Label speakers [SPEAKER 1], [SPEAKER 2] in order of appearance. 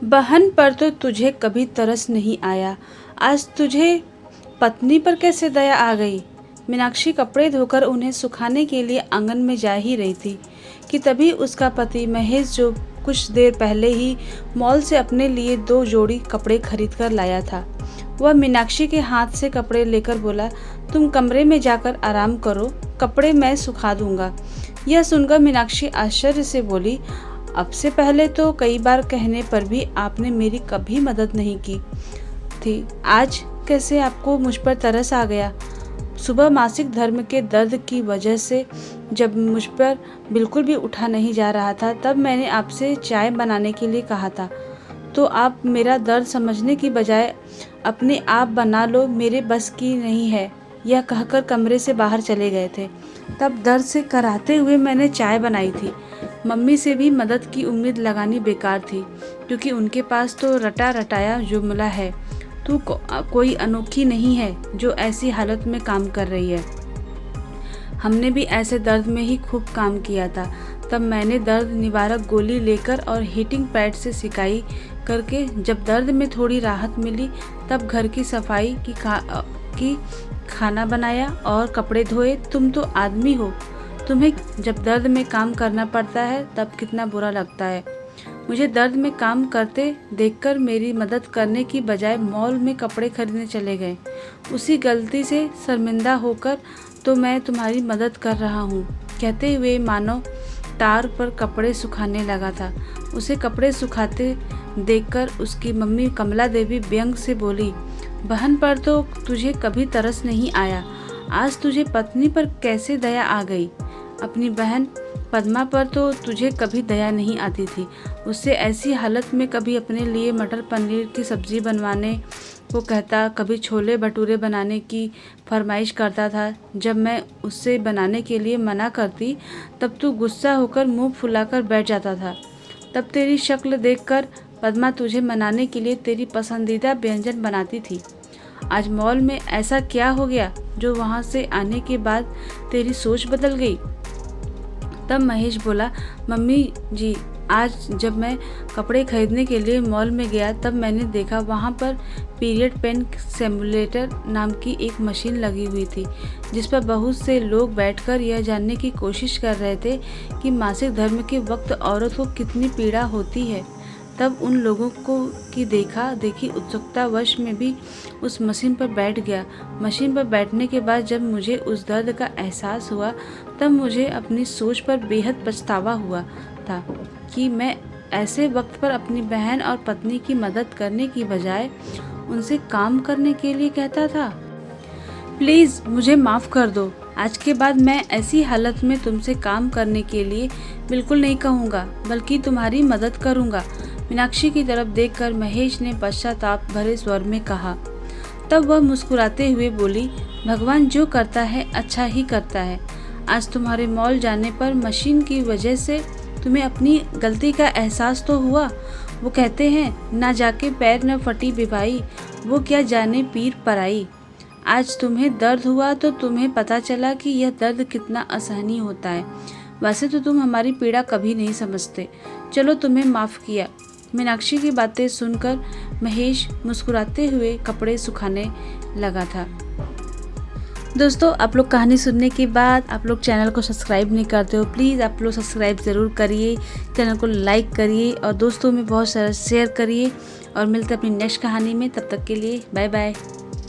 [SPEAKER 1] बहन पर तो तुझे कभी तरस नहीं आया, आज तुझे पत्नी पर कैसे दया आ गई। मीनाक्षी कपड़े धोकर उन्हें सुखाने के लिए आंगन में जा ही रही थी कि तभी उसका पति महेश, जो कुछ देर पहले ही मॉल से अपने लिए 2 जोड़ी कपड़े खरीद कर लाया था, वह मीनाक्षी के हाथ से कपड़े लेकर बोला, तुम कमरे में जाकर आराम करो, कपड़े मैं सुखा दूंगा। यह सुनकर मीनाक्षी आश्चर्य से बोली, अब से पहले तो कई बार कहने पर भी आपने मेरी कभी मदद नहीं की थी, आज कैसे आपको मुझ पर तरस आ गया। सुबह मासिक धर्म के दर्द की वजह से जब मुझ पर बिल्कुल भी उठा नहीं जा रहा था, तब मैंने आपसे चाय बनाने के लिए कहा था, तो आप मेरा दर्द समझने की बजाय अपने आप बना लो, मेरे बस की नहीं है, यह कहकर कमरे से बाहर चले गए थे। तब दर्द से कराहते हुए मैंने चाय बनाई थी। मम्मी से भी मदद की उम्मीद लगानी बेकार थी, क्योंकि उनके पास तो रटा रटाया जुमला है। तू कोई अनोखी नहीं है जो ऐसी हालत में काम कर रही है। हमने भी ऐसे दर्द में ही खूब काम किया था। तब मैंने दर्द निवारक गोली लेकर और हीटिंग पैड से सिकाई करके जब दर्द में थोड़ी राहत मिली, तब घर की सफाई की खाना बनाया और कपड़े धोए। तुम तो आदमी हो, तुम्हें जब दर्द में काम करना पड़ता है तब कितना बुरा लगता है। मुझे दर्द में काम करते देखकर मेरी मदद करने की बजाय मॉल में कपड़े खरीदने चले गए। उसी गलती से शर्मिंदा होकर तो मैं तुम्हारी मदद कर रहा हूँ, कहते हुए मानो तार पर कपड़े सुखाने लगा था। उसे कपड़े सुखाते देखकर उसकी मम्मी कमला देवी व्यंग से बोली, बहन पर तो तुझे कभी तरस नहीं आया, आज तुझे पत्नी पर कैसे दया आ गई। अपनी बहन पद्मा पर तो तुझे कभी दया नहीं आती थी, उससे ऐसी हालत में कभी अपने लिए मटर पनीर की सब्ज़ी बनवाने को कहता, कभी छोले भटूरे बनाने की फरमाइश करता था। जब मैं उससे बनाने के लिए मना करती तब तू गुस्सा होकर मुंह फुलाकर बैठ जाता था। तब तेरी शक्ल देखकर पद्मा तुझे मनाने के लिए तेरी पसंदीदा व्यंजन बनाती थी। आज मॉल में ऐसा क्या हो गया जो वहाँ से आने के बाद तेरी सोच बदल गई। तब महेश बोला, मम्मी जी, आज जब मैं कपड़े खरीदने के लिए मॉल में गया तब मैंने देखा वहाँ पर पीरियड पेन सिमुलेटर नाम की एक मशीन लगी हुई थी, जिस पर बहुत से लोग बैठकर यह जानने की कोशिश कर रहे थे कि मासिक धर्म के वक्त औरत को कितनी पीड़ा होती है। तब उन लोगों को की देखा देखी उत्सुकतावश में भी उस मशीन पर बैठ गया। मशीन पर बैठने के बाद जब मुझे उस दर्द का एहसास हुआ तब मुझे अपनी सोच पर बेहद पछतावा हुआ था कि मैं ऐसे वक्त पर अपनी बहन और पत्नी की मदद करने की बजाय उनसे काम करने के लिए कहता था। प्लीज़ मुझे माफ़ कर दो, आज के बाद मैं ऐसी हालत में तुमसे काम करने के लिए बिल्कुल नहीं कहूँगा, बल्कि तुम्हारी मदद करूँगा। मीनाक्षी की तरफ देखकर महेश ने पश्चाताप भरे स्वर में कहा। तब वह मुस्कुराते हुए बोली, भगवान जो करता है अच्छा ही करता है। आज तुम्हारे मॉल जाने पर मशीन की वजह से तुम्हें अपनी गलती का एहसास तो हुआ। वो कहते हैं, ना जाके पैर न फटी बिभाई, वो क्या जाने पीर पराई। आज तुम्हें दर्द हुआ तो तुम्हें पता चला कि यह दर्द कितना असहनीय होता है। वैसे तो तुम हमारी पीड़ा कभी नहीं समझते, चलो तुम्हें माफ़ किया। मीनाक्षी की बातें सुनकर महेश मुस्कुराते हुए कपड़े सुखाने लगा था। दोस्तों, आप लोग कहानी सुनने के बाद आप लोग चैनल को सब्सक्राइब नहीं करते हो, प्लीज़ आप लोग सब्सक्राइब ज़रूर करिए, चैनल को लाइक करिए और दोस्तों में बहुत सारा शेयर करिए। और मिलते हैं अपनी नेक्स्ट कहानी में, तब तक के लिए बाय बाय।